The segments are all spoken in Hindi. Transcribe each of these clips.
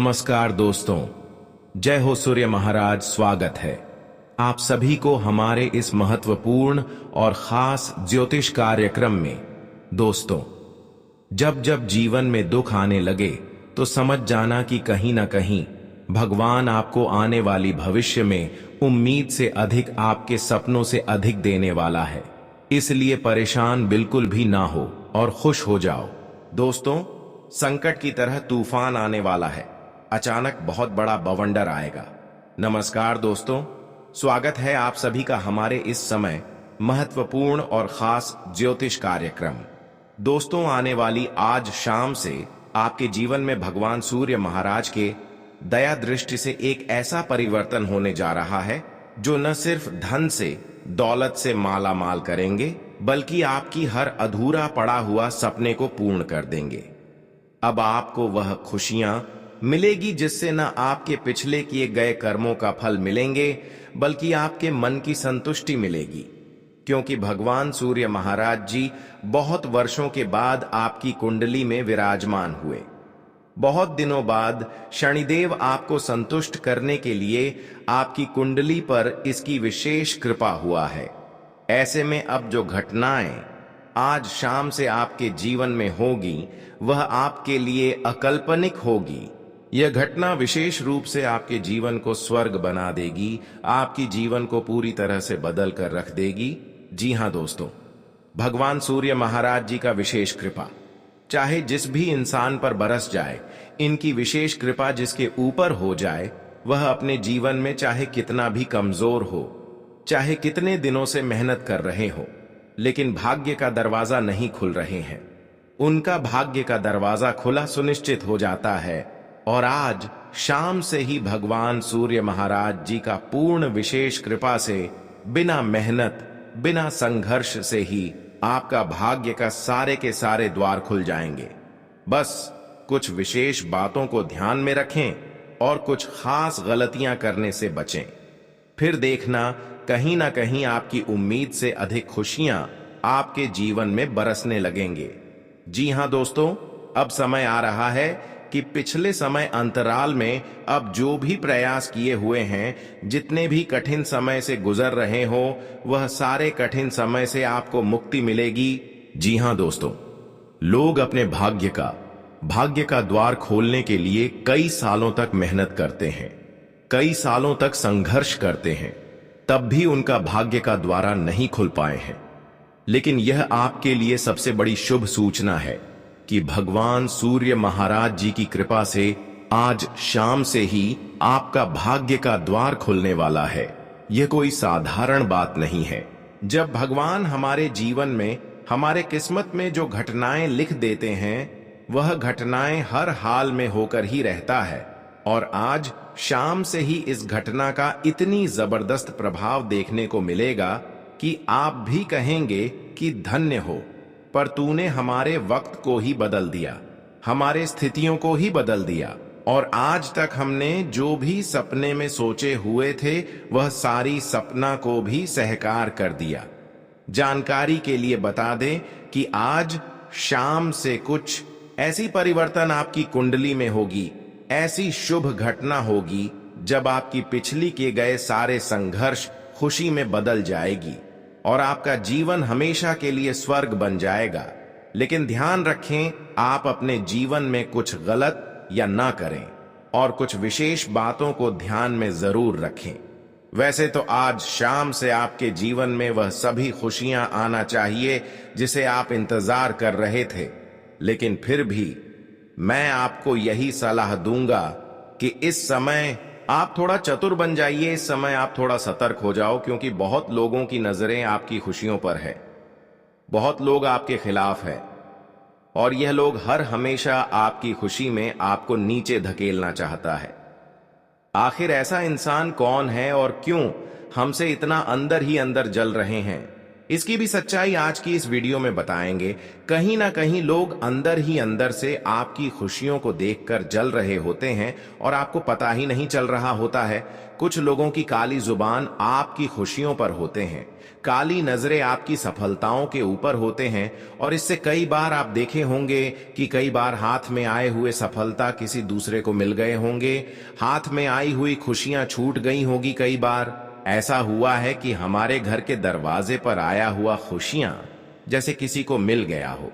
नमस्कार दोस्तों, जय हो सूर्य महाराज। स्वागत है आप सभी को हमारे इस महत्वपूर्ण और खास ज्योतिष कार्यक्रम में। दोस्तों, जब जब जीवन में दुख आने लगे तो समझ जाना कि कहीं ना कहीं भगवान आपको आने वाली भविष्य में उम्मीद से अधिक, आपके सपनों से अधिक देने वाला है। इसलिए परेशान बिल्कुल भी ना हो और खुश हो जाओ। दोस्तों, संकट की तरह तूफान आने वाला है। अचानक बहुत बड़ा बवंडर आएगा। नमस्कार दोस्तों, स्वागत है आप सभी का हमारे इस समय महत्वपूर्ण और खास ज्योतिष कार्यक्रम। दोस्तों, आने वाली आज शाम से आपके जीवन में भगवान सूर्य महाराज के दया दृष्टि से एक ऐसा परिवर्तन होने जा रहा है जो न सिर्फ धन से, दौलत से माला माल करेंगे, बल्कि आपकी हर अधूरा पड़ा हुआ सपने को पूर्ण कर देंगे। अब आपको वह खुशियां मिलेगी जिससे न आपके पिछले किए गए कर्मों का फल मिलेंगे, बल्कि आपके मन की संतुष्टि मिलेगी, क्योंकि भगवान सूर्य महाराज जी बहुत वर्षों के बाद आपकी कुंडली में विराजमान हुए। बहुत दिनों बाद शनिदेव आपको संतुष्ट करने के लिए आपकी कुंडली पर इसकी विशेष कृपा हुआ है। ऐसे में अब जो घटनाएं आज शाम से आपके जीवन में होगी, वह आपके लिए अकल्पनिक होगी। यह घटना विशेष रूप से आपके जीवन को स्वर्ग बना देगी, आपकी जीवन को पूरी तरह से बदल कर रख देगी। जी हां दोस्तों, भगवान सूर्य महाराज जी का विशेष कृपा चाहे जिस भी इंसान पर बरस जाए, इनकी विशेष कृपा जिसके ऊपर हो जाए, वह अपने जीवन में चाहे कितना भी कमजोर हो, चाहे कितने दिनों से मेहनत कर रहे हो, लेकिन भाग्य का दरवाजा नहीं खुल रहे हैं, उनका भाग्य का दरवाजा खुला सुनिश्चित हो जाता है। और आज शाम से ही भगवान सूर्य महाराज जी का पूर्ण विशेष कृपा से, बिना मेहनत, बिना संघर्ष से ही आपका भाग्य का सारे के सारे द्वार खुल जाएंगे। बस कुछ विशेष बातों को ध्यान में रखें और कुछ खास गलतियां करने से बचें। फिर देखना, कहीं ना कहीं आपकी उम्मीद से अधिक खुशियां आपके जीवन में बरसने लगेंगे। जी हां दोस्तों, अब समय आ रहा है कि पिछले समय अंतराल में अब जो भी प्रयास किए हुए हैं, जितने भी कठिन समय से गुजर रहे हो, वह सारे कठिन समय से आपको मुक्ति मिलेगी। जी हां दोस्तों, लोग अपने भाग्य का द्वार खोलने के लिए कई सालों तक मेहनत करते हैं, कई सालों तक संघर्ष करते हैं, तब भी उनका भाग्य का द्वार नहीं खुल पाए हैं। लेकिन यह आपके लिए सबसे बड़ी शुभ सूचना है कि भगवान सूर्य महाराज जी की कृपा से आज शाम से ही आपका भाग्य का द्वार खुलने वाला है। यह कोई साधारण बात नहीं है। जब भगवान हमारे जीवन में, हमारे किस्मत में जो घटनाएं लिख देते हैं, वह घटनाएं हर हाल में होकर ही रहता है। और आज शाम से ही इस घटना का इतनी जबरदस्त प्रभाव देखने को मिलेगा कि आप भी कहेंगे कि धन्य हो, पर तूने हमारे वक्त को ही बदल दिया, हमारे स्थितियों को ही बदल दिया, और आज तक हमने जो भी सपने में सोचे हुए थे, वह सारी सपना को भी सहकार कर दिया। जानकारी के लिए बता दें कि आज शाम से कुछ ऐसी परिवर्तन आपकी कुंडली में होगी, ऐसी शुभ घटना होगी, जब आपकी पिछली किए गए सारे संघर्ष खुशी में बदल जाएगी और आपका जीवन हमेशा के लिए स्वर्ग बन जाएगा। लेकिन ध्यान रखें, आप अपने जीवन में कुछ गलत या ना करें और कुछ विशेष बातों को ध्यान में जरूर रखें। वैसे तो आज शाम से आपके जीवन में वह सभी खुशियां आना चाहिए जिसे आप इंतजार कर रहे थे, लेकिन फिर भी मैं आपको यही सलाह दूंगा कि इस समय आप थोड़ा चतुर बन जाइए। इस समय आप थोड़ा सतर्क हो जाओ, क्योंकि बहुत लोगों की नजरें आपकी खुशियों पर है, बहुत लोग आपके खिलाफ है, और यह लोग हर हमेशा आपकी खुशी में आपको नीचे धकेलना चाहता है। आखिर ऐसा इंसान कौन है और क्यों हमसे इतना अंदर ही अंदर जल रहे हैं? इसकी भी सच्चाई आज की इस वीडियो में बताएंगे। कहीं ना कहीं लोग अंदर ही अंदर से आपकी खुशियों को देखकर जल रहे होते हैं और आपको पता ही नहीं चल रहा होता है। कुछ लोगों की काली जुबान आपकी खुशियों पर होते हैं, काली नजरें आपकी सफलताओं के ऊपर होते हैं, और इससे कई बार आप देखे होंगे कि कई बार हाथ में आए हुए सफलता किसी दूसरे को मिल गए होंगे, हाथ में आई हुई खुशियां छूट गई होगी। कई बार ऐसा हुआ है कि हमारे घर के दरवाजे पर आया हुआ खुशियां जैसे किसी को मिल गया हो।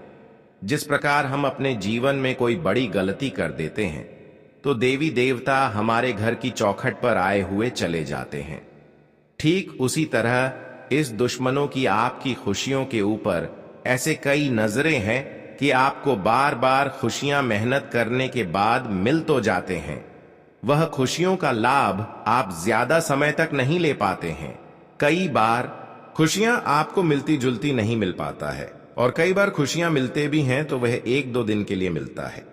जिस प्रकार हम अपने जीवन में कोई बड़ी गलती कर देते हैं तो देवी देवता हमारे घर की चौखट पर आए हुए चले जाते हैं, ठीक उसी तरह इस दुश्मनों की आपकी खुशियों के ऊपर ऐसे कई नजरें हैं कि आपको बार बार खुशियां मेहनत करने के बाद मिल तो जाते हैं, वह खुशियों का लाभ आप ज्यादा समय तक नहीं ले पाते हैं। कई बार खुशियां आपको मिलती जुलती नहीं मिल पाता है, और कई बार खुशियां मिलते भी हैं तो वह एक दो दिन के लिए मिलता है।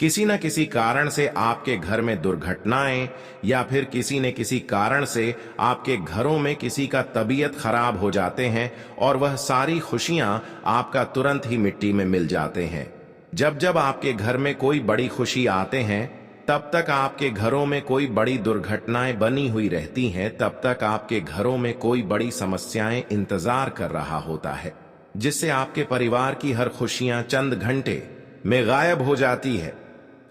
किसी न किसी कारण से आपके घर में दुर्घटनाएं या फिर किसी न किसी कारण से आपके घरों में किसी का तबीयत खराब हो जाते हैं और वह सारी खुशियां आपका तुरंत ही मिट्टी में मिल जाते हैं। जब जब आपके घर में कोई बड़ी खुशी आते हैं तब तक आपके घरों में कोई बड़ी दुर्घटनाएं बनी हुई रहती हैं, तब तक आपके घरों में कोई बड़ी समस्याएं इंतजार कर रहा होता है, जिससे आपके परिवार की हर खुशियां चंद घंटे में गायब हो जाती है।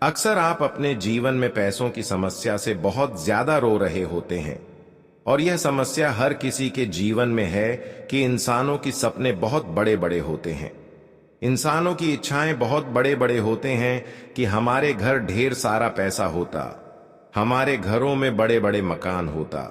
अक्सर आप अपने जीवन में पैसों की समस्या से बहुत ज्यादा रो रहे होते हैं, और यह समस्या हर किसी के जीवन में है कि इंसानों की सपने बहुत बड़े बड़े होते हैं, इंसानों की इच्छाएं बहुत बड़े बड़े होते हैं कि हमारे घर ढेर सारा पैसा होता, हमारे घरों में बड़े बड़े मकान होता,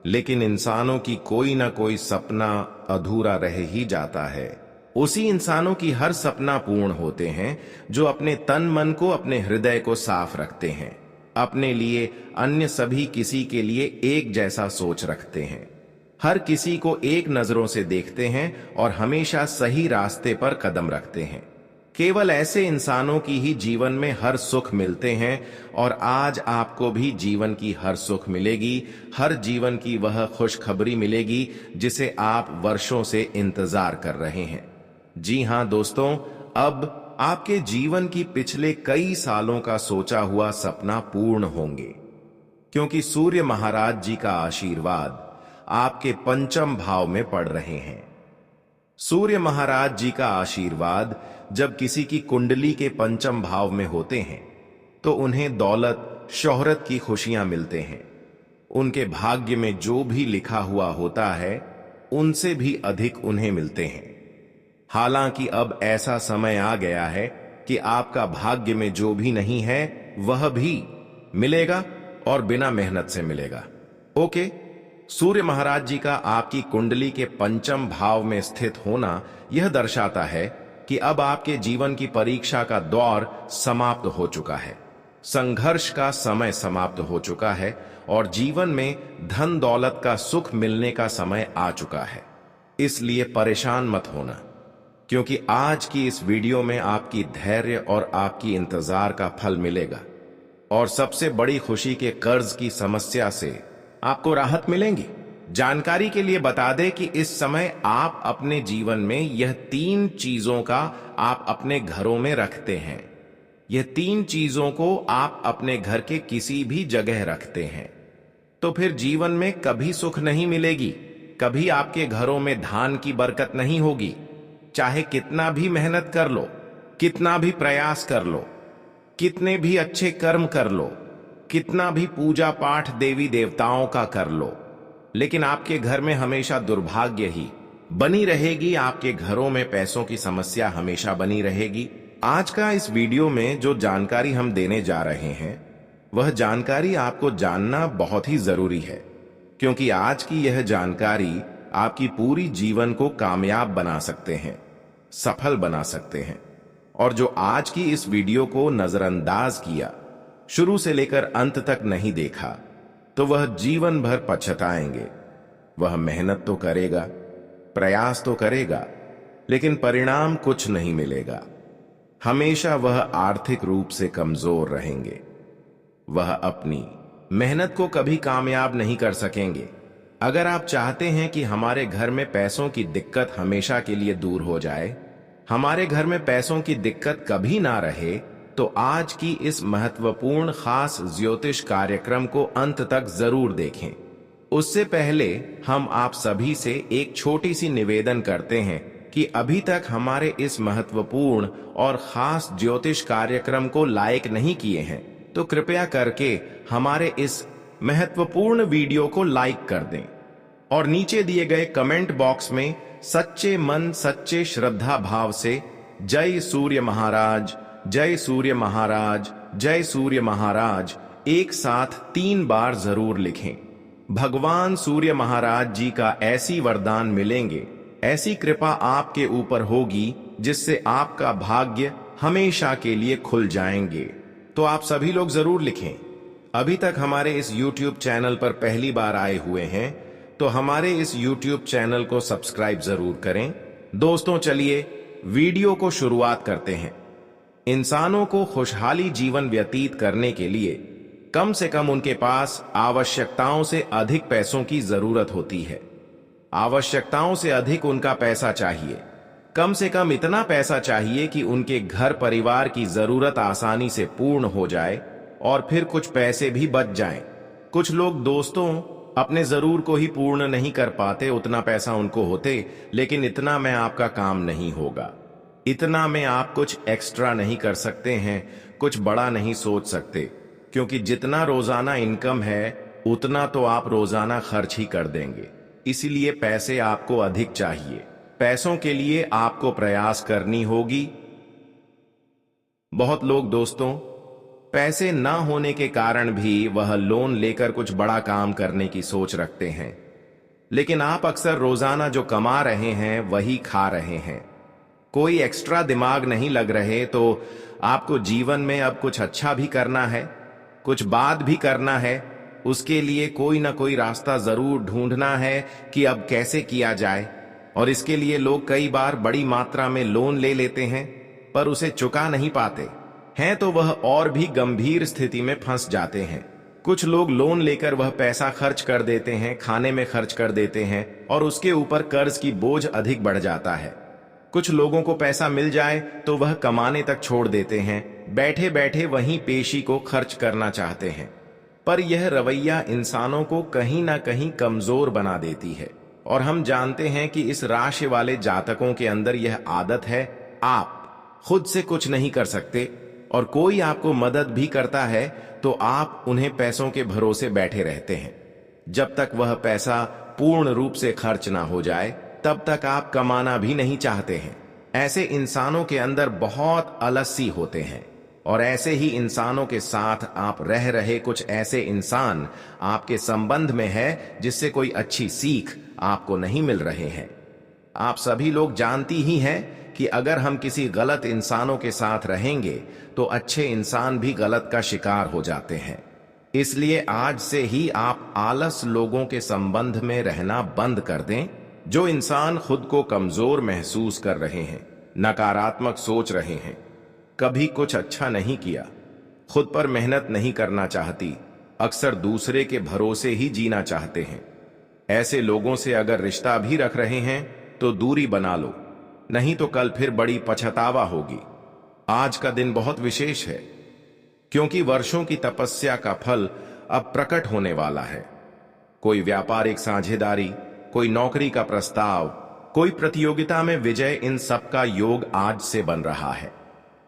लेकिन इंसानों की कोई ना कोई सपना अधूरा रह ही जाता है। उसी इंसानों की हर सपना पूर्ण होते हैं जो अपने तन मन को, अपने हृदय को साफ रखते हैं, अपने लिए, अन्य सभी किसी के लिए एक जैसा सोच रखते हैं, हर किसी को एक नजरों से देखते हैं और हमेशा सही रास्ते पर कदम रखते हैं। केवल ऐसे इंसानों की ही जीवन में हर सुख मिलते हैं, और आज आपको भी जीवन की हर सुख मिलेगी, हर जीवन की वह खुशखबरी मिलेगी जिसे आप वर्षों से इंतजार कर रहे हैं। जी हां दोस्तों, अब आपके जीवन की पिछले कई सालों का सोचा हुआ सपना पूर्ण होंगे, क्योंकि सूर्य महाराज जी का आशीर्वाद आपके पंचम भाव में पड़ रहे हैं। सूर्य महाराज जी का आशीर्वाद जब किसी की कुंडली के पंचम भाव में होते हैं तो उन्हें दौलत, शोहरत की खुशियां मिलते हैं। उनके भाग्य में जो भी लिखा हुआ होता है उनसे भी अधिक उन्हें मिलते हैं। हालांकि अब ऐसा समय आ गया है कि आपका भाग्य में जो भी नहीं है वह भी मिलेगा, और बिना मेहनत से मिलेगा। ओके, सूर्य महाराज जी का आपकी कुंडली के पंचम भाव में स्थित होना यह दर्शाता है कि अब आपके जीवन की परीक्षा का दौर समाप्त हो चुका है, संघर्ष का समय समाप्त हो चुका है, और जीवन में धन दौलत का सुख मिलने का समय आ चुका है। इसलिए परेशान मत होना, क्योंकि आज की इस वीडियो में आपकी धैर्य और आपकी इंतजार का फल मिलेगा, और सबसे बड़ी खुशी के कर्ज की समस्या से आपको राहत मिलेंगी। जानकारी के लिए बता दें कि इस समय आप अपने जीवन में यह 3 चीजों का आप अपने घरों में रखते हैं। यह 3 चीजों को आप अपने घर के किसी भी जगह रखते हैं तो फिर जीवन में कभी सुख नहीं मिलेगी, कभी आपके घरों में धान की बरकत नहीं होगी। चाहे कितना भी मेहनत कर लो, कितना भी प्रयास कर लो, कितने भी अच्छे कर्म कर लो, कितना भी पूजा पाठ देवी देवताओं का कर लो, लेकिन आपके घर में हमेशा दुर्भाग्य ही बनी रहेगी। आपके घरों में पैसों की समस्या हमेशा बनी रहेगी। आज का इस वीडियो में जो जानकारी हम देने जा रहे हैं वह जानकारी आपको जानना बहुत ही जरूरी है, क्योंकि आज की यह जानकारी आपकी पूरी जीवन को कामयाब बना सकते हैं, सफल बना सकते हैं। और जो आज की इस वीडियो को नजरअंदाज किया, शुरू से लेकर अंत तक नहीं देखा, तो वह जीवन भर पछताएंगे। वह मेहनत तो करेगा, प्रयास तो करेगा, लेकिन परिणाम कुछ नहीं मिलेगा। हमेशा वह आर्थिक रूप से कमजोर रहेंगे। वह अपनी मेहनत को कभी कामयाब नहीं कर सकेंगे। अगर आप चाहते हैं कि हमारे घर में पैसों की दिक्कत हमेशा के लिए दूर हो जाए, हमारे घर में पैसों की दिक्कत कभी ना रहे, तो आज की इस महत्वपूर्ण खास ज्योतिष कार्यक्रम को अंत तक जरूर देखें। उससे पहले हम आप सभी से एक छोटी सी निवेदन करते हैं कि अभी तक हमारे इस महत्वपूर्ण और खास ज्योतिष कार्यक्रम को लाइक नहीं किए हैं तो कृपया करके हमारे इस महत्वपूर्ण वीडियो को लाइक कर दें और नीचे दिए गए कमेंट बॉक्स में सच्चे मन सच्चे श्रद्धा भाव से जय सूर्य महाराज, जय सूर्य महाराज, जय सूर्य महाराज एक साथ 3 बार जरूर लिखें। भगवान सूर्य महाराज जी का ऐसी वरदान मिलेंगे, ऐसी कृपा आपके ऊपर होगी जिससे आपका भाग्य हमेशा के लिए खुल जाएंगे। तो आप सभी लोग जरूर लिखें। अभी तक हमारे इस YouTube चैनल पर पहली बार आए हुए हैं तो हमारे इस YouTube चैनल को सब्सक्राइब जरूर करें। दोस्तों चलिए वीडियो को शुरुआत करते हैं। इंसानों को खुशहाली जीवन व्यतीत करने के लिए कम से कम उनके पास आवश्यकताओं से अधिक पैसों की जरूरत होती है। आवश्यकताओं से अधिक उनका पैसा चाहिए। कम से कम इतना पैसा चाहिए कि उनके घर परिवार की जरूरत आसानी से पूर्ण हो जाए और फिर कुछ पैसे भी बच जाएं। कुछ लोग दोस्तों अपने जरूर को ही पूर्ण नहीं कर पाते, उतना पैसा उनको होते लेकिन इतना में आपका काम नहीं होगा, इतना में आप कुछ एक्स्ट्रा नहीं कर सकते हैं, कुछ बड़ा नहीं सोच सकते, क्योंकि जितना रोजाना इनकम है उतना तो आप रोजाना खर्च ही कर देंगे। इसीलिए पैसे आपको अधिक चाहिए। पैसों के लिए आपको प्रयास करनी होगी। बहुत लोग दोस्तों पैसे ना होने के कारण भी वह लोन लेकर कुछ बड़ा काम करने की सोच रखते हैं, लेकिन आप अक्सर रोजाना जो कमा रहे हैं वही खा रहे हैं। कोई एक्स्ट्रा दिमाग नहीं लग रहे, तो आपको जीवन में अब कुछ अच्छा भी करना है, कुछ बात भी करना है। उसके लिए कोई ना कोई रास्ता जरूर ढूंढना है कि अब कैसे किया जाए। और इसके लिए लोग कई बार बड़ी मात्रा में लोन ले लेते हैं पर उसे चुका नहीं पाते हैं, तो वह और भी गंभीर स्थिति में फंस जाते हैं। कुछ लोग लोन लेकर वह पैसा खर्च कर देते हैं, खाने में खर्च कर देते हैं और उसके ऊपर कर्ज की बोझ अधिक बढ़ जाता है। कुछ लोगों को पैसा मिल जाए तो वह कमाने तक छोड़ देते हैं, बैठे बैठे वहीं पेशी को खर्च करना चाहते हैं। पर यह रवैया इंसानों को कहीं ना कहीं कमजोर बना देती है और हम जानते हैं कि इस राशि वाले जातकों के अंदर यह आदत है। आप खुद से कुछ नहीं कर सकते और कोई आपको मदद भी करता है तो आप उन्हें पैसों के भरोसे बैठे रहते हैं। जब तक वह पैसा पूर्ण रूप से खर्च ना हो जाए तब तक आप कमाना भी नहीं चाहते हैं। ऐसे इंसानों के अंदर बहुत आलसी होते हैं और ऐसे ही इंसानों के साथ आप रह रहे कुछ ऐसे इंसान आपके संबंध में है जिससे कोई अच्छी सीख आपको नहीं मिल रहे हैं। आप सभी लोग जानती ही हैं कि अगर हम किसी गलत इंसानों के साथ रहेंगे तो अच्छे इंसान भी गलत का शिकार हो जाते हैं। इसलिए आज से ही आप आलस लोगों के संबंध में रहना बंद कर दें। जो इंसान खुद को कमजोर महसूस कर रहे हैं, नकारात्मक सोच रहे हैं, कभी कुछ अच्छा नहीं किया, खुद पर मेहनत नहीं करना चाहती, अक्सर दूसरे के भरोसे ही जीना चाहते हैं, ऐसे लोगों से अगर रिश्ता भी रख रहे हैं तो दूरी बना लो, नहीं तो कल फिर बड़ी पछतावा होगी। आज का दिन बहुत विशेष है क्योंकि वर्षों की तपस्या का फल अब प्रकट होने वाला है। कोई व्यापारिक साझेदारी, कोई नौकरी का प्रस्ताव, कोई प्रतियोगिता में विजय, इन सब का योग आज से बन रहा है।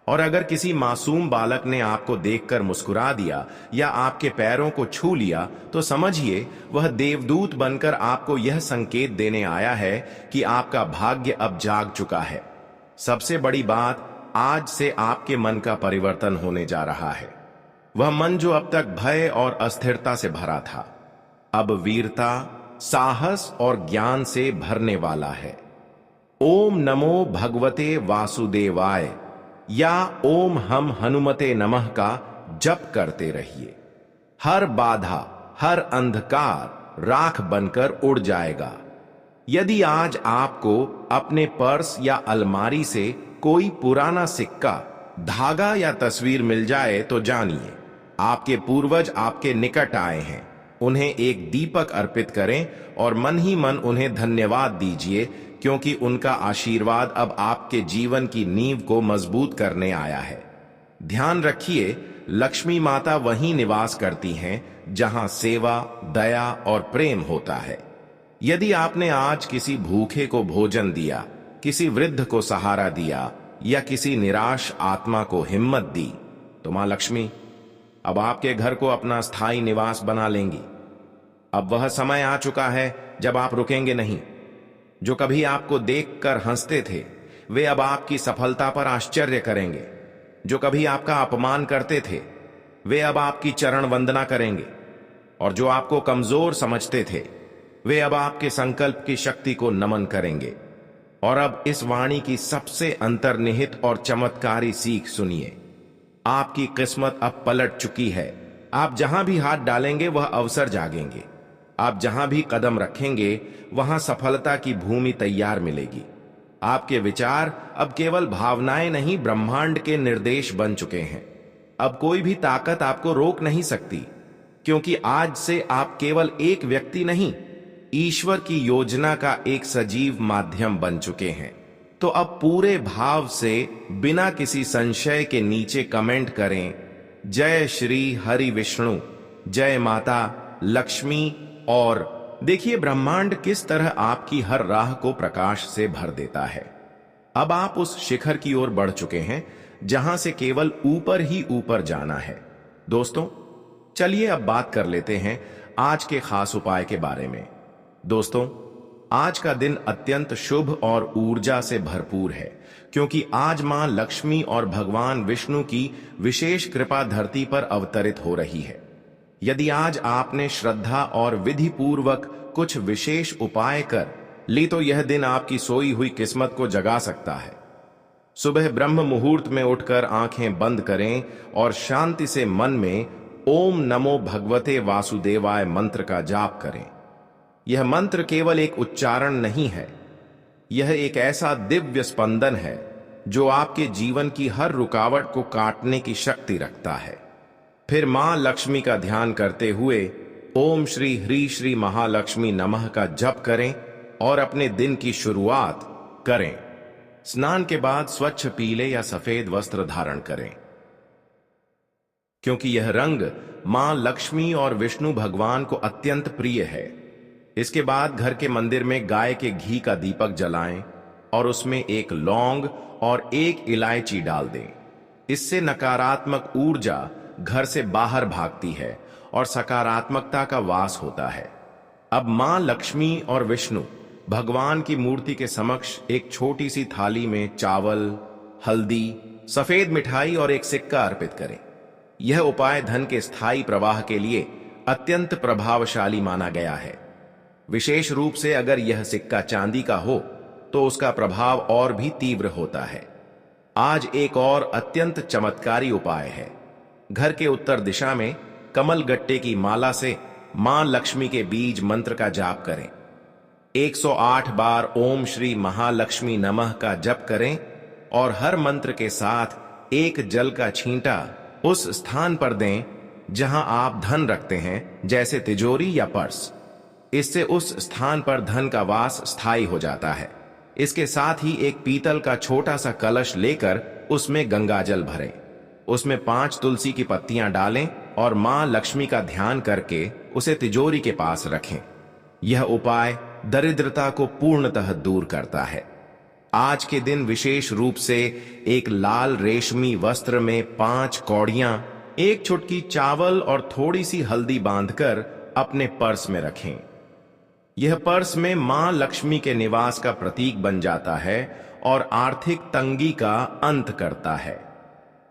और अगर किसी मासूम बालक ने आपको देखकर मुस्कुरा दिया या आपके पैरों को छू लिया तो समझिए वह देवदूत बनकर आपको यह संकेत देने आया है कि आपका भाग्य अब जाग चुका है। सबसे बड़ी बात, आज से आपके मन का परिवर्तन होने जा रहा है। वह मन जो अब तक भय और अस्थिरता से भरा था, अब वीरता, साहस और ज्ञान से भरने वाला है। ओम नमो भगवते वासुदेवाय या ओम हम हनुमते नमः का जप करते रहिए। हर बाधा, हर अंधकार राख बनकर उड़ जाएगा। यदि आज आपको अपने पर्स या अलमारी से कोई पुराना सिक्का, धागा या तस्वीर मिल जाए तो जानिए आपके पूर्वज आपके निकट आए हैं। उन्हें एक दीपक अर्पित करें और मन ही मन उन्हें धन्यवाद दीजिए, क्योंकि उनका आशीर्वाद अब आपके जीवन की नींव को मजबूत करने आया है। ध्यान रखिए, लक्ष्मी माता वहीं निवास करती हैं जहां सेवा, दया और प्रेम होता है। यदि आपने आज किसी भूखे को भोजन दिया, किसी वृद्ध को सहारा दिया या किसी निराश आत्मा को हिम्मत दी, तो मां लक्ष्मी अब आपके घर को अपना स्थायी निवास बना लेंगी। अब वह समय आ चुका है जब आप रुकेंगे नहीं। जो कभी आपको देखकर हंसते थे, वे अब आपकी सफलता पर आश्चर्य करेंगे। जो कभी आपका अपमान करते थे, वे अब आपकी चरण वंदना करेंगे। और जो आपको कमजोर समझते थे, वे अब आपके संकल्प की शक्ति को नमन करेंगे। और अब इस वाणी की सबसे अंतर्निहित और चमत्कारी सीख सुनिए। आपकी किस्मत अब पलट चुकी है। आप जहां भी हाथ डालेंगे वह अवसर जागेंगे। आप जहां भी कदम रखेंगे वहां सफलता की भूमि तैयार मिलेगी। आपके विचार अब केवल भावनाएं नहीं, ब्रह्मांड के निर्देश बन चुके हैं। अब कोई भी ताकत आपको रोक नहीं सकती, क्योंकि आज से आप केवल एक व्यक्ति नहीं, ईश्वर की योजना का एक सजीव माध्यम बन चुके हैं। तो अब पूरे भाव से, बिना किसी संशय के नीचे कमेंट करें, जय श्री हरि विष्णु, जय माता लक्ष्मी। और देखिए ब्रह्मांड किस तरह आपकी हर राह को प्रकाश से भर देता है। अब आप उस शिखर की ओर बढ़ चुके हैं जहां से केवल ऊपर ही ऊपर जाना है। दोस्तों, चलिए अब बात कर लेते हैं आज के खास उपाय के बारे में। दोस्तों, आज का दिन अत्यंत शुभ और ऊर्जा से भरपूर है, क्योंकि आज मां लक्ष्मी और भगवान विष्णु की विशेष कृपा धरती पर अवतरित हो रही है। यदि आज आपने श्रद्धा और विधि पूर्वक कुछ विशेष उपाय कर ली, तो यह दिन आपकी सोई हुई किस्मत को जगा सकता है। सुबह ब्रह्म मुहूर्त में उठकर आंखें बंद करें और शांति से मन में ओम नमो भगवते वासुदेवाय मंत्र का जाप करें। यह मंत्र केवल एक उच्चारण नहीं है, यह एक ऐसा दिव्य स्पंदन है जो आपके जीवन की हर रुकावट को काटने की शक्ति रखता है। फिर मां लक्ष्मी का ध्यान करते हुए ओम श्री ह्री श्री महालक्ष्मी नमः का जप करें और अपने दिन की शुरुआत करें। स्नान के बाद स्वच्छ पीले या सफेद वस्त्र धारण करें, क्योंकि यह रंग मां लक्ष्मी और विष्णु भगवान को अत्यंत प्रिय है। इसके बाद घर के मंदिर में गाय के घी का दीपक जलाएं और उसमें एक लौंग और एक इलायची डाल दें। इससे नकारात्मक ऊर्जा घर से बाहर भागती है और सकारात्मकता का वास होता है। अब मां लक्ष्मी और विष्णु भगवान की मूर्ति के समक्ष एक छोटी सी थाली में चावल, हल्दी, सफेद मिठाई और एक सिक्का अर्पित करें। यह उपाय धन के स्थायी प्रवाह के लिए अत्यंत प्रभावशाली माना गया है। विशेष रूप से अगर यह सिक्का चांदी का हो तो उसका प्रभाव और भी तीव्र होता है। आज एक और अत्यंत चमत्कारी उपाय है। घर के उत्तर दिशा में कमल गट्टे की माला से मां लक्ष्मी के बीज मंत्र का जाप करें। 108 बार ओम श्री महालक्ष्मी नमः का जप करें और हर मंत्र के साथ एक जल का छींटा उस स्थान पर दें जहां आप धन रखते हैं, जैसे तिजोरी या पर्स। इससे उस स्थान पर धन का वास स्थायी हो जाता है। इसके साथ ही एक पीतल का छोटा सा कलश लेकर उसमें गंगाजल भरें। उसमें 5 तुलसी की पत्तियां डालें और मां लक्ष्मी का ध्यान करके उसे तिजोरी के पास रखें। यह उपाय दरिद्रता को पूर्णतः दूर करता है। आज के दिन विशेष रूप से एक लाल रेशमी वस्त्र में 5 कौड़ियां, एक चुटकी चावल और थोड़ी सी हल्दी बांधकर अपने पर्स में रखें। यह पर्स में मां लक्ष्मी के निवास का प्रतीक बन जाता है और आर्थिक तंगी का अंत करता है।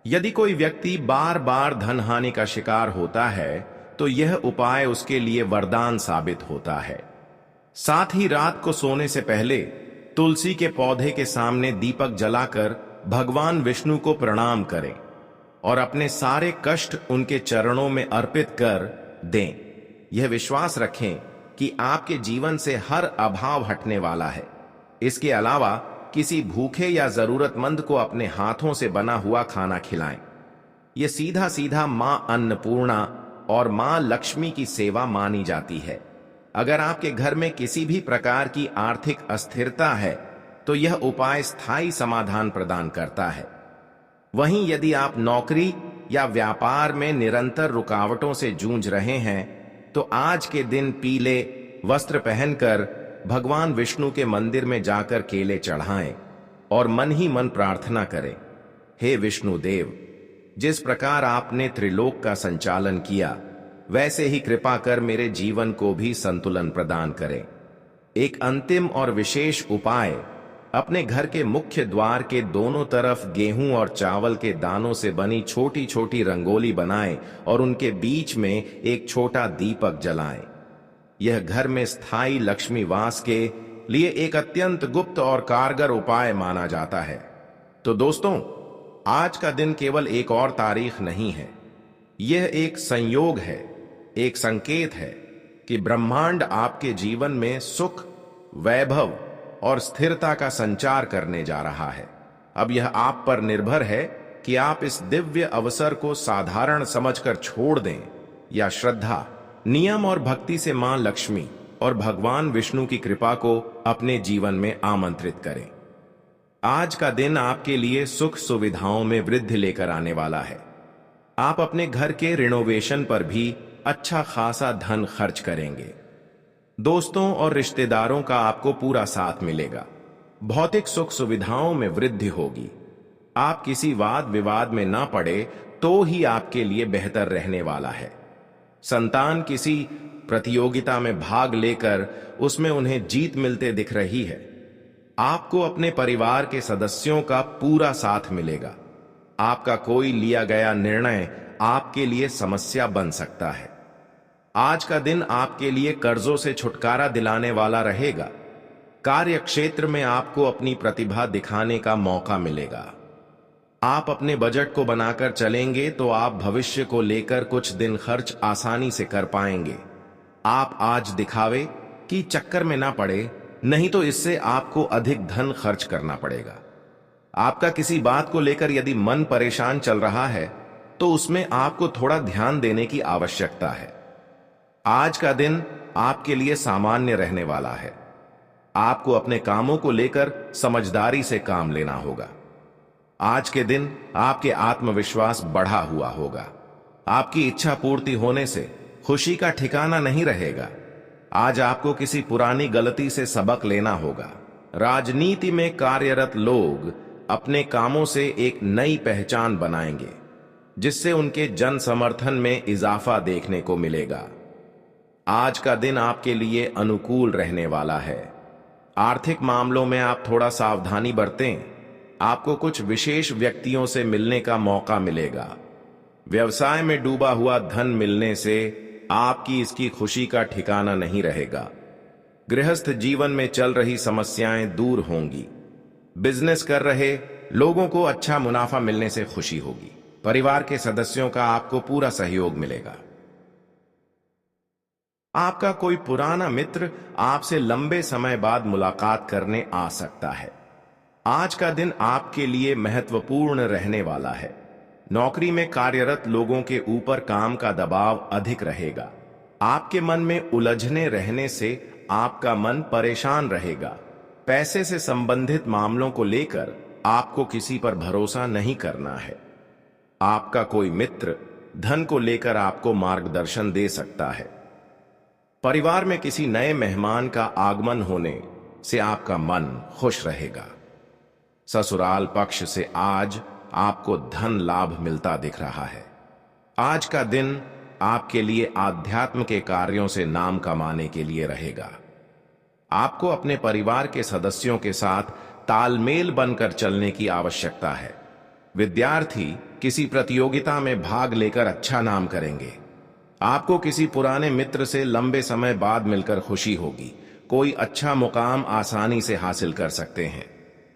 यदि कोई व्यक्ति बार बार धन हानि का शिकार होता है तो यह उपाय उसके लिए वरदान साबित होता है। साथ ही रात को सोने से पहले तुलसी के पौधे के सामने दीपक जलाकर भगवान विष्णु को प्रणाम करें और अपने सारे कष्ट उनके चरणों में अर्पित कर दें। यह विश्वास रखें कि आपके जीवन से हर अभाव हटने वाला है। इसके अलावा किसी भूखे या जरूरतमंद को अपने हाथों से बना हुआ खाना खिलाएं। यह सीधा सीधा मां अन्नपूर्णा और मां लक्ष्मी की सेवा मानी जाती है। अगर आपके घर में किसी भी प्रकार की आर्थिक अस्थिरता है तो यह उपाय स्थायी समाधान प्रदान करता है। वहीं यदि आप नौकरी या व्यापार में निरंतर रुकावटों से जूझ रहे हैं तो आज के दिन पीले वस्त्र पहनकर भगवान विष्णु के मंदिर में जाकर केले चढ़ाएं और मन ही मन प्रार्थना करें, हे विष्णु देव, जिस प्रकार आपने त्रिलोक का संचालन किया वैसे ही कृपा कर मेरे जीवन को भी संतुलन प्रदान करें। एक अंतिम और विशेष उपाय, अपने घर के मुख्य द्वार के दोनों तरफ गेहूं और चावल के दानों से बनी छोटी छोटी रंगोली बनाएं और उनके बीच में एक छोटा दीपक जलाएं। यह घर में स्थायी लक्ष्मी वास के लिए एक अत्यंत गुप्त और कारगर उपाय माना जाता है। तो दोस्तों, आज का दिन केवल एक और तारीख नहीं है, यह एक संयोग है, एक संकेत है कि ब्रह्मांड आपके जीवन में सुख, वैभव और स्थिरता का संचार करने जा रहा है। अब यह आप पर निर्भर है कि आप इस दिव्य अवसर को साधारण समझकर छोड़ दें या श्रद्धा, नियम और भक्ति से मां लक्ष्मी और भगवान विष्णु की कृपा को अपने जीवन में आमंत्रित करें। आज का दिन आपके लिए सुख सुविधाओं में वृद्धि लेकर आने वाला है। आप अपने घर के रिनोवेशन पर भी अच्छा खासा धन खर्च करेंगे। दोस्तों और रिश्तेदारों का आपको पूरा साथ मिलेगा। भौतिक सुख सुविधाओं में वृद्धि होगी। आप किसी वाद विवाद में ना पड़े तो ही आपके लिए बेहतर रहने वाला है। संतान किसी प्रतियोगिता में भाग लेकर उसमें उन्हें जीत मिलते दिख रही है। आपको अपने परिवार के सदस्यों का पूरा साथ मिलेगा। आपका कोई लिया गया निर्णय आपके लिए समस्या बन सकता है। आज का दिन आपके लिए कर्जों से छुटकारा दिलाने वाला रहेगा। कार्य क्षेत्र में आपको अपनी प्रतिभा दिखाने का मौका मिलेगा। आप अपने बजट को बनाकर चलेंगे तो आप भविष्य को लेकर कुछ दिन खर्च आसानी से कर पाएंगे। आप आज दिखावे की चक्कर में ना पड़े, नहीं तो इससे आपको अधिक धन खर्च करना पड़ेगा। आपका किसी बात को लेकर यदि मन परेशान चल रहा है तो उसमें आपको थोड़ा ध्यान देने की आवश्यकता है। आज का दिन आपके लिए सामान्य रहने वाला है। आपको अपने कामों को लेकर समझदारी से काम लेना होगा। आज के दिन आपके आत्मविश्वास बढ़ा हुआ होगा। आपकी इच्छा पूर्ति होने से खुशी का ठिकाना नहीं रहेगा। आज आपको किसी पुरानी गलती से सबक लेना होगा। राजनीति में कार्यरत लोग अपने कामों से एक नई पहचान बनाएंगे, जिससे उनके जन समर्थन में इजाफा देखने को मिलेगा। आज का दिन आपके लिए अनुकूल रहने वाला है। आर्थिक मामलों में आप थोड़ा सावधानी बरतें। आपको कुछ विशेष व्यक्तियों से मिलने का मौका मिलेगा। व्यवसाय में डूबा हुआ धन मिलने से आपकी इसकी खुशी का ठिकाना नहीं रहेगा। गृहस्थ जीवन में चल रही समस्याएं दूर होंगी। बिजनेस कर रहे लोगों को अच्छा मुनाफा मिलने से खुशी होगी। परिवार के सदस्यों का आपको पूरा सहयोग मिलेगा। आपका कोई पुराना मित्र आपसे लंबे समय बाद मुलाकात करने आ सकता है। आज का दिन आपके लिए महत्वपूर्ण रहने वाला है। नौकरी में कार्यरत लोगों के ऊपर काम का दबाव अधिक रहेगा। आपके मन में उलझने रहने से आपका मन परेशान रहेगा। पैसे से संबंधित मामलों को लेकर आपको किसी पर भरोसा नहीं करना है। आपका कोई मित्र धन को लेकर आपको मार्गदर्शन दे सकता है। परिवार में किसी नए मेहमान का आगमन होने से आपका मन खुश रहेगा। ससुराल पक्ष से आज आपको धन लाभ मिलता दिख रहा है। आज का दिन आपके लिए आध्यात्म के कार्यों से नाम कमाने के लिए रहेगा। आपको अपने परिवार के सदस्यों के साथ तालमेल बनकर चलने की आवश्यकता है। विद्यार्थी किसी प्रतियोगिता में भाग लेकर अच्छा नाम करेंगे। आपको किसी पुराने मित्र से लंबे समय बाद मिलकर खुशी होगी। कोई अच्छा मुकाम आसानी से हासिल कर सकते हैं।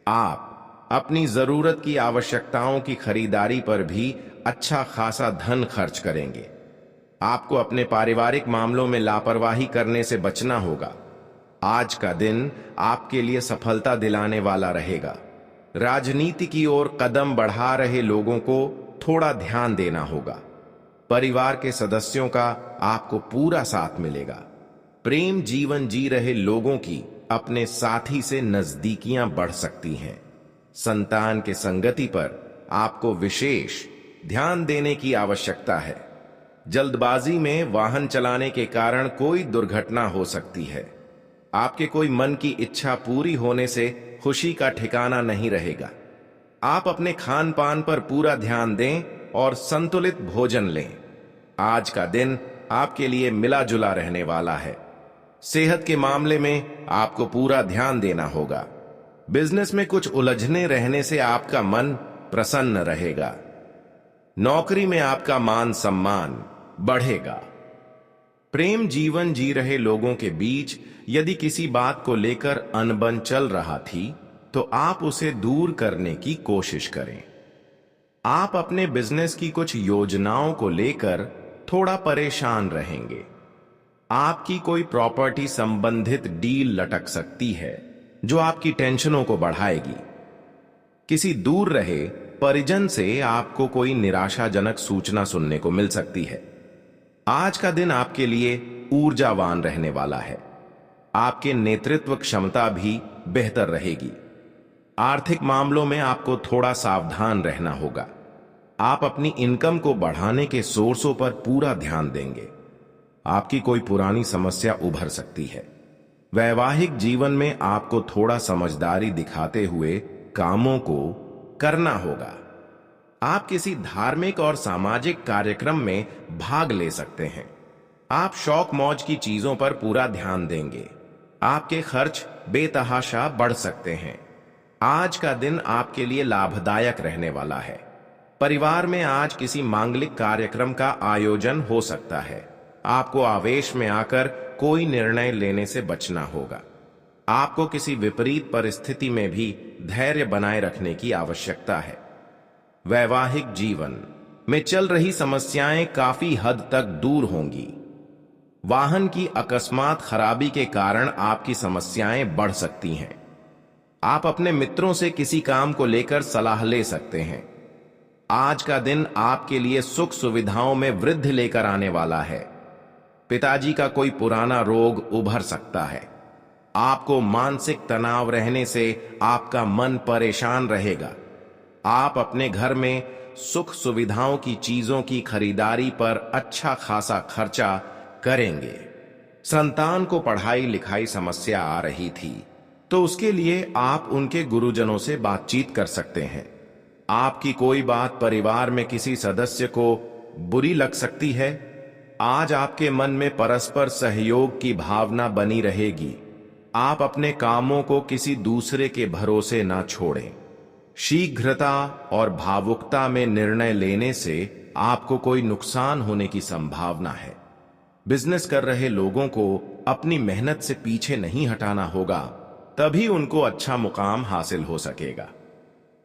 आप अपनी जरूरत की आवश्यकताओं की खरीदारी पर भी अच्छा खासा धन खर्च करेंगे। आपको अपने पारिवारिक मामलों में लापरवाही करने से बचना होगा। आज का दिन आपके लिए सफलता दिलाने वाला रहेगा। राजनीति की ओर कदम बढ़ा रहे लोगों को थोड़ा ध्यान देना होगा। परिवार के सदस्यों का आपको पूरा साथ मिलेगा। प्रेम जीवन जी रहे लोगों की अपने साथी से नजदीकियां बढ़ सकती हैं। संतान के संगति पर आपको विशेष ध्यान देने की आवश्यकता है। जल्दबाजी में वाहन चलाने के कारण कोई दुर्घटना हो सकती है। आपके कोई मन की इच्छा पूरी होने से खुशी का ठिकाना नहीं रहेगा। आप अपने खान पान पर पूरा ध्यान दें और संतुलित भोजन लें। आज का दिन आपके लिए मिला जुला रहने वाला है। सेहत के मामले में आपको पूरा ध्यान देना होगा। बिजनेस में कुछ उलझने रहने से आपका मन प्रसन्न रहेगा। नौकरी में आपका मान सम्मान बढ़ेगा। प्रेम जीवन जी रहे लोगों के बीच यदि किसी बात को लेकर अनबन चल रहा थी तो आप उसे दूर करने की कोशिश करें। आप अपने बिजनेस की कुछ योजनाओं को लेकर थोड़ा परेशान रहेंगे। आपकी कोई प्रॉपर्टी संबंधित डील लटक सकती है जो आपकी टेंशनों को बढ़ाएगी। किसी दूर रहे परिजन से आपको कोई निराशाजनक सूचना सुनने को मिल सकती है। आज का दिन आपके लिए ऊर्जावान रहने वाला है। आपके नेतृत्व क्षमता भी बेहतर रहेगी। आर्थिक मामलों में आपको थोड़ा सावधान रहना होगा। आप अपनी इनकम को बढ़ाने के सोर्सों पर पूरा ध्यान देंगे। आपकी कोई पुरानी समस्या उभर सकती है। वैवाहिक जीवन में आपको थोड़ा समझदारी दिखाते हुए कामों को करना होगा। आप किसी धार्मिक और सामाजिक कार्यक्रम में भाग ले सकते हैं। आप शौक मौज की चीजों पर पूरा ध्यान देंगे। आपके खर्च बेतहाशा बढ़ सकते हैं। आज का दिन आपके लिए लाभदायक रहने वाला है। परिवार में आज किसी मांगलिक कार्यक्रम का आयोजन हो सकता है। आपको आवेश में आकर कोई निर्णय लेने से बचना होगा। आपको किसी विपरीत परिस्थिति में भी धैर्य बनाए रखने की आवश्यकता है। वैवाहिक जीवन में चल रही समस्याएं काफी हद तक दूर होंगी। वाहन की अकस्मात खराबी के कारण आपकी समस्याएं बढ़ सकती हैं। आप अपने मित्रों से किसी काम को लेकर सलाह ले सकते हैं। आज का दिन आपके लिए सुख सुविधाओं में वृद्धि लेकर आने वाला है। पिताजी का कोई पुराना रोग उभर सकता है। आपको मानसिक तनाव रहने से आपका मन परेशान रहेगा। आप अपने घर में सुख सुविधाओं की चीजों की खरीदारी पर अच्छा खासा खर्चा करेंगे। संतान को पढ़ाई लिखाई समस्या आ रही थी तो उसके लिए आप उनके गुरुजनों से बातचीत कर सकते हैं। आपकी कोई बात परिवार में किसी सदस्य को बुरी लग सकती है। आज आपके मन में परस्पर सहयोग की भावना बनी रहेगी। आप अपने कामों को किसी दूसरे के भरोसे ना छोड़ें। शीघ्रता और भावुकता में निर्णय लेने से आपको कोई नुकसान होने की संभावना है। बिजनेस कर रहे लोगों को अपनी मेहनत से पीछे नहीं हटाना होगा, तभी उनको अच्छा मुकाम हासिल हो सकेगा।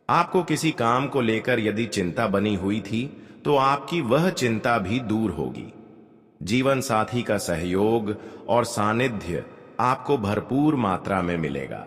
आपको किसी काम को लेकर यदि चिंता बनी हुई थी तो आपकी वह चिंता भी दूर होगी। जीवन साथी का सहयोग और सानिध्य आपको भरपूर मात्रा में मिलेगा।